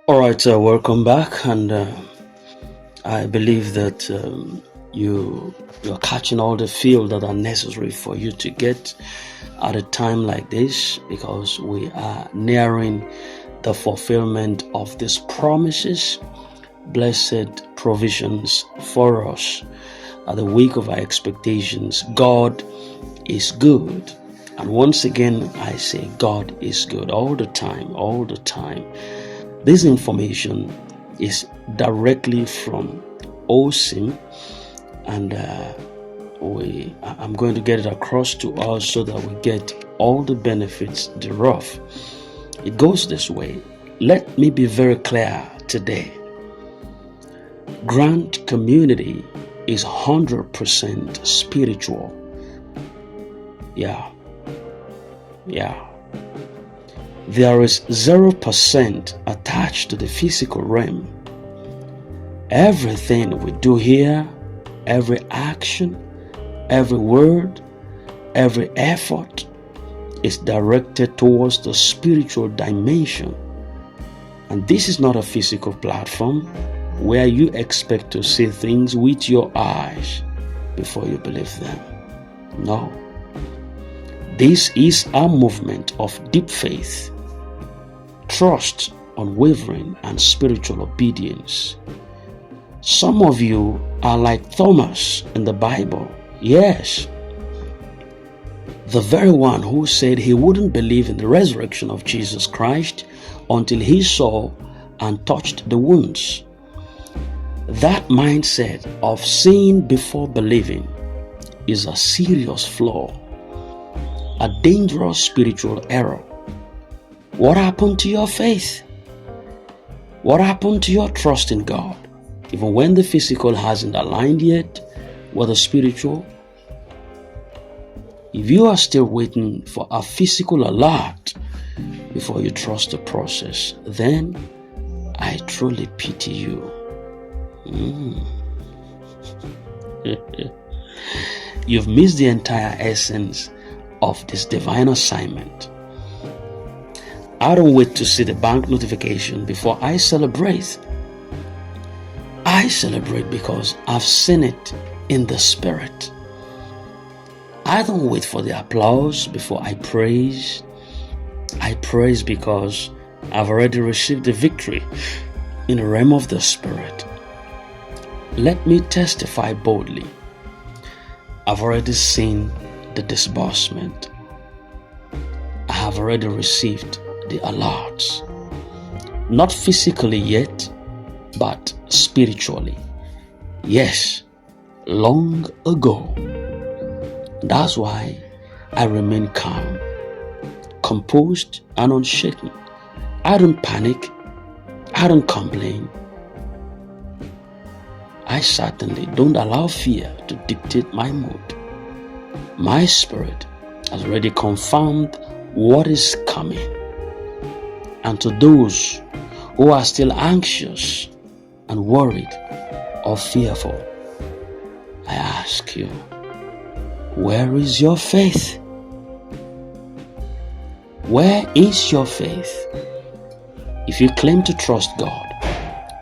All right, welcome back, and I believe that you're catching all the feel that are necessary for you to get at a time like this, because we are nearing the fulfillment of these promises, blessed provisions for us at the week of our expectations. God is good, and once again I say God is good all the time, all the time. This information is directly from Osim, and I'm going to get it across to us so that we get all the benefits thereof. It goes this way. Let me be very clear today. Grant Community is 100% spiritual. Yeah. There is 0% attached to the physical realm. Everything we do here, every action, every word, every effort is directed towards the spiritual dimension. And this is not a physical platform where you expect to see things with your eyes before you believe them. No. This is a movement of deep faith, trust, unwavering, and spiritual obedience. Some of you are like Thomas in the Bible. Yes, the very one who said he wouldn't believe in the resurrection of Jesus Christ until he saw and touched the wounds. That mindset of seeing before believing is a serious flaw, a dangerous spiritual error. What happened to your faith? What happened to your trust in God? Even when the physical hasn't aligned yet with the spiritual, if you are still waiting for a physical alert before you trust the process, then I truly pity you. You've missed the entire essence of this divine assignment. I don't wait to see the bank notification before I celebrate. I celebrate because I've seen it in the spirit. I don't wait for the applause before I praise. I praise because I've already received the victory in the realm of the spirit. Let me testify boldly. I've already seen the disbursement. I have already received the alerts. Not physically yet, but spiritually. Yes, long ago. That's why I remain calm, composed, and unshaken. I don't panic. I don't complain. I certainly don't allow fear to dictate my mood. My spirit has already confirmed what is coming. And to those who are still anxious and worried or fearful, I ask you, where is your faith? Where is your faith? If you claim to trust God,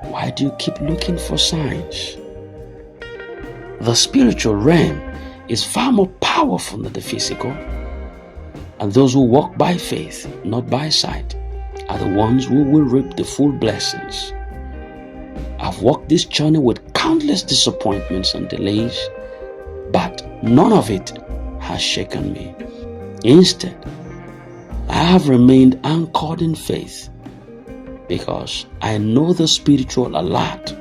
why do you keep looking for signs? The spiritual realm is far more powerful than the physical, and those who walk by faith, not by sight, are the ones who will reap the full blessings. I've walked this journey with countless disappointments and delays, but none of it has shaken me. Instead, I have remained anchored in faith because I know the spiritual alert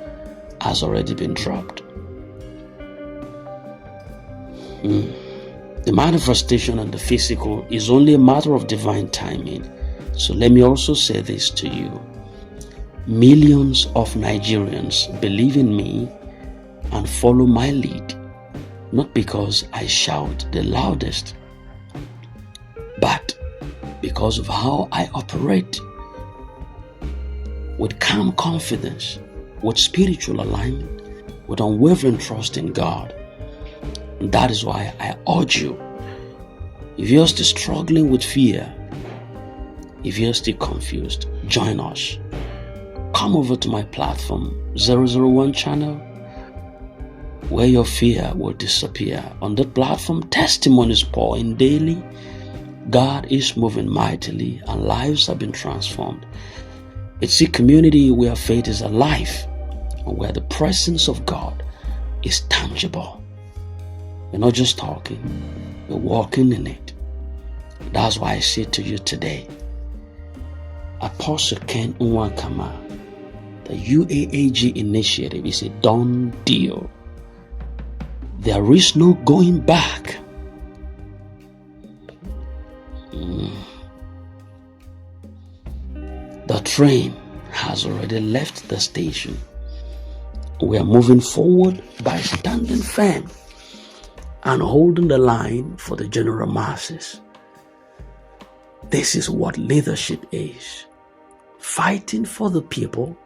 has already been dropped. The manifestation and the physical is only a matter of divine timing. So let me also say this to you. Millions of Nigerians believe in me and follow my lead, not because I shout the loudest, but because of how I operate with calm confidence, with spiritual alignment, with unwavering trust in God. And that is why I urge you, if you're still struggling with fear, if you're still confused, join us. come over to my platform, 001 channel, where your fear will disappear. On that platform, testimonies pour in daily. God is moving mightily and lives have been transformed. It's a community where faith is alive and where the presence of God is tangible. We're not just talking, we're walking in it. That's why I say to you today, Apostle Ken Oim, the UAAG initiative is a done deal. There is no going back. The train has already left the station. We are moving forward by standing firm and holding the line for the general masses. This is what leadership is. Fighting for the people,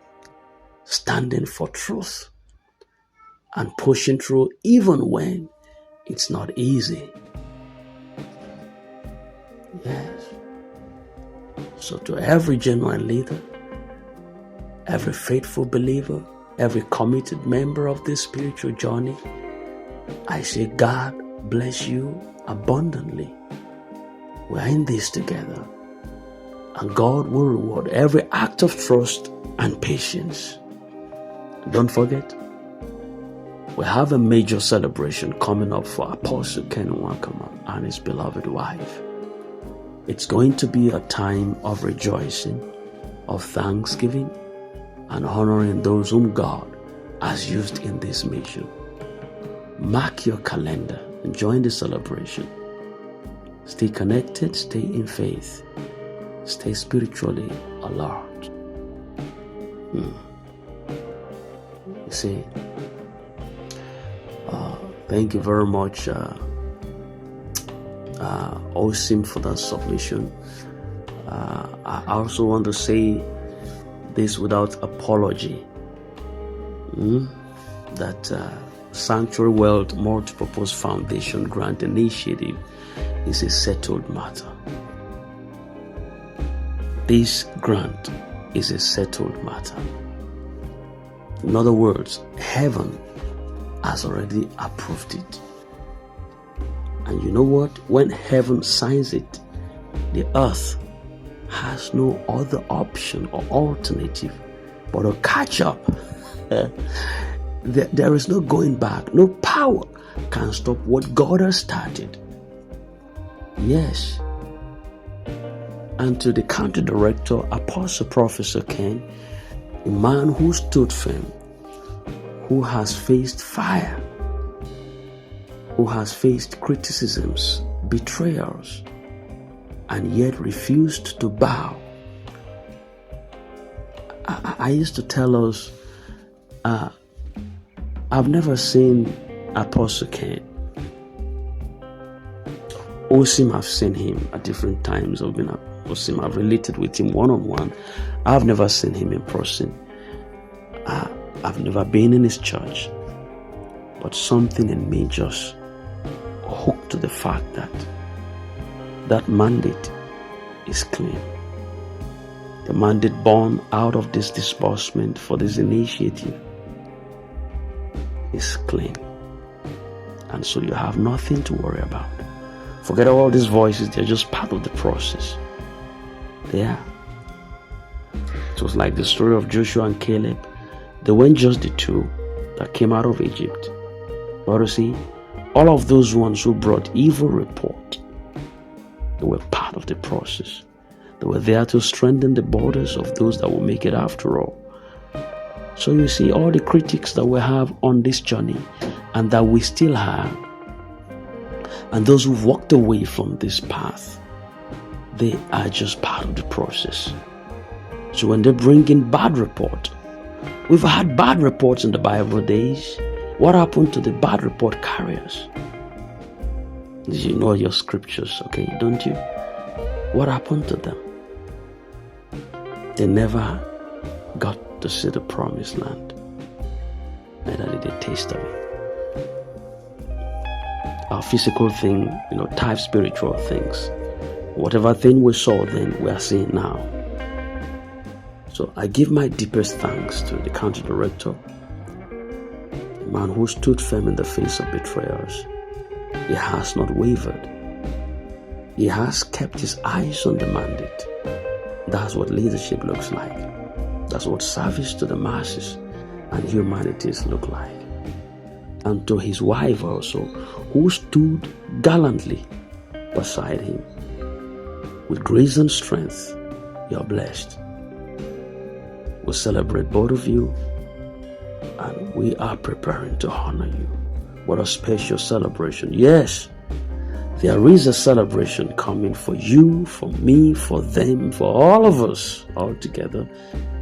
standing for truth, and pushing through even when it's not easy. Yes. So to every genuine leader, every faithful believer, every committed member of this spiritual journey, I say God bless you abundantly. We are in this together, and God will reward every act of trust and patience. Don't forget, we have a major celebration coming up for Apostle Ken Oim and his beloved wife. It's going to be a time of rejoicing, of thanksgiving, and honoring those whom God has used in this mission. Mark your calendar and join the celebration. Stay connected, stay in faith, stay spiritually alert. You see, thank you very much, Osim, for that submission. I also want to say this without apology, that Sanctuary World Multipurpose Foundation Grant Initiative is a settled matter. This grant is a settled matter. In other words, heaven has already approved it. And you know what? When heaven signs it, the earth has no other option or alternative but to catch up. There is no going back. No power can stop what God has started. Yes. And to the country director, Apostle Professor Ken, a man who stood firm, who has faced fire, who has faced criticisms, betrayals, and yet refused to bow. I used to tell us, I've never seen Apostle Ken. Osim, I've seen him at different times. Osim, I've related with him one-on-one. I've never seen him in person. I've never been in his church. But something in me just hooked to the fact that that mandate is clean. The mandate born out of this disbursement for this initiative is clean. And so you have nothing to worry about. Forget all these voices, they're just part of the process. They are. It was like the story of Joshua and Caleb. They weren't just the two that came out of Egypt. But you see, all of those ones who brought evil report, they were part of the process. They were there to strengthen the borders of those that will make it after all. So you see, all the critics that we have on this journey and that we still have, and those who've walked away from this path, they are just part of the process. So when they bring in bad report, we've had bad reports in the Bible days. What happened to the bad report carriers? You know your scriptures, okay, don't you? What happened to them? They never got to see the promised land. Neither did they taste of it. Our physical thing, type spiritual things. Whatever thing we saw then, we are seeing now. So I give my deepest thanks to the country director, a man who stood firm in the face of betrayers. He has not wavered. He has kept his eyes on the mandate. That's what leadership looks like. That's what service to the masses and humanities look like. And to his wife also, who stood gallantly beside him. With grace and strength, you are blessed. We celebrate both of you, and we are preparing to honor you. What a special celebration. Yes, there is a celebration coming for you, for me, for them, for all of us all together,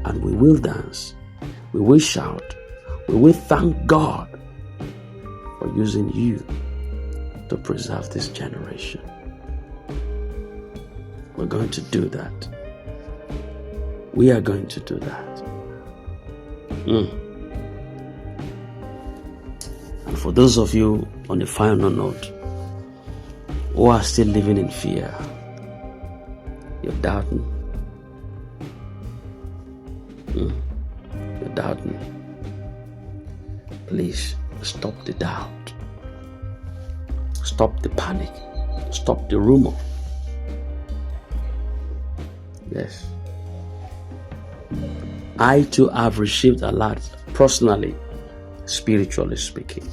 and we will dance. We will shout. We will thank God for using you to preserve this generation. We're going to do that. We are going to do that. And for those of you, on the final note, who are still living in fear, you're doubting. You're doubting. Please stop the doubt. Stop the panic. Stop the rumor. Yes. I too have received a lot, personally, spiritually speaking.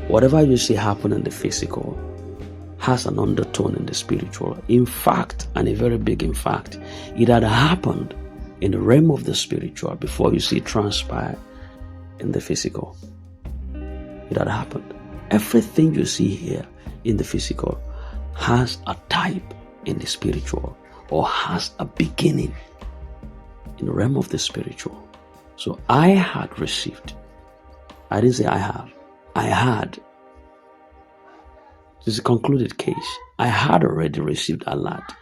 Whatever you see happen in the physical has an undertone in the spiritual. In fact, and a very big in fact, it had happened in the realm of the spiritual before you see it transpire in the physical. It had happened. Everything you see here in the physical has a type in the spiritual, or has a beginning in the realm of the spiritual. So I had received. I didn't say I have. I had. This is a concluded case. I had already received a lot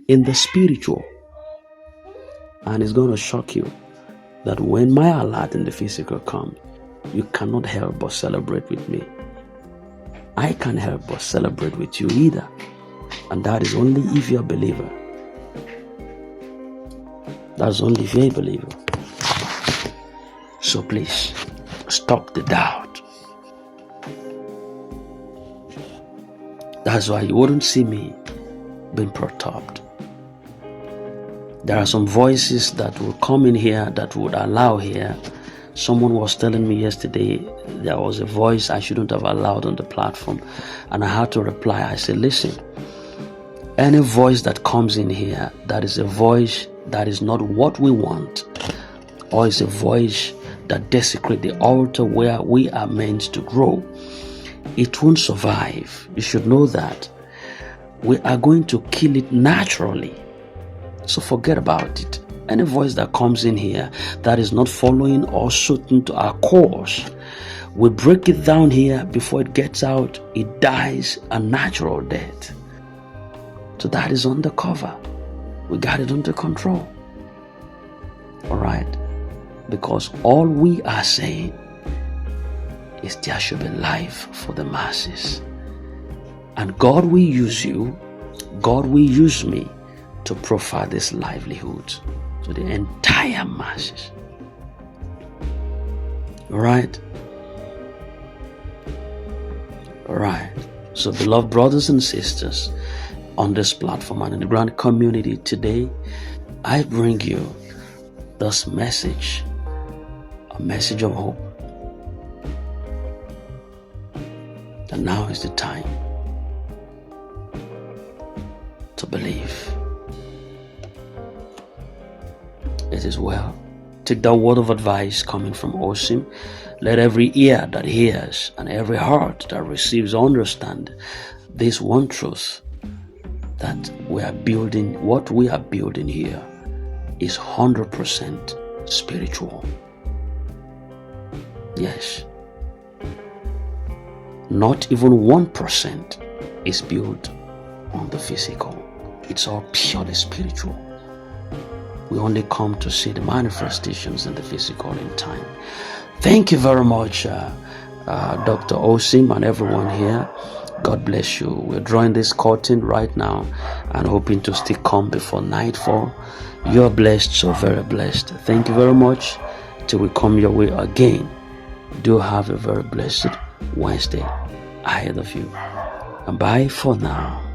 in the spiritual. And it's going to shock you that when my alert in the physical comes, you cannot help but celebrate with me. I can't help but celebrate with you either. And that is only if you're a believer. That's only if you're a believer. So please, stop the doubt. That's why you wouldn't see me being perturbed. There are some voices that will come in here that would allow here. Someone was telling me yesterday there was a voice I shouldn't have allowed on the platform, and I had to reply. I said, listen, any voice that comes in here that is a voice that is not what we want, or is a voice that desecrates the altar where we are meant to grow, it won't survive. You should know that. We are going to kill it naturally. So forget about it. Any voice that comes in here that is not following or suiting to our course, we break it down here before it gets out. It dies a natural death. So that is undercover. We got it under control. Alright? Because all we are saying is there should be life for the masses. And God will use you, God will use me to provide this livelihood to the entire masses. Alright? Alright. So beloved brothers and sisters on this platform and in the grand community today, I bring you this message, a message of hope. And now is the time to believe. It is well. Take that word of advice coming from Osim. Let every ear that hears and every heart that receives understand this one truth, that we are building, what we are building here is 100% spiritual. Yes. Not even 1% is built on the physical. It's all purely spiritual. We only come to see the manifestations in the physical in time. Thank you very much, Dr. Osim and everyone here. God bless you. We're drawing this curtain right now and hoping to still come before nightfall. You're blessed, so very blessed. Thank you very much. Till we come your way again, do have a very blessed Wednesday ahead of you. And bye for now.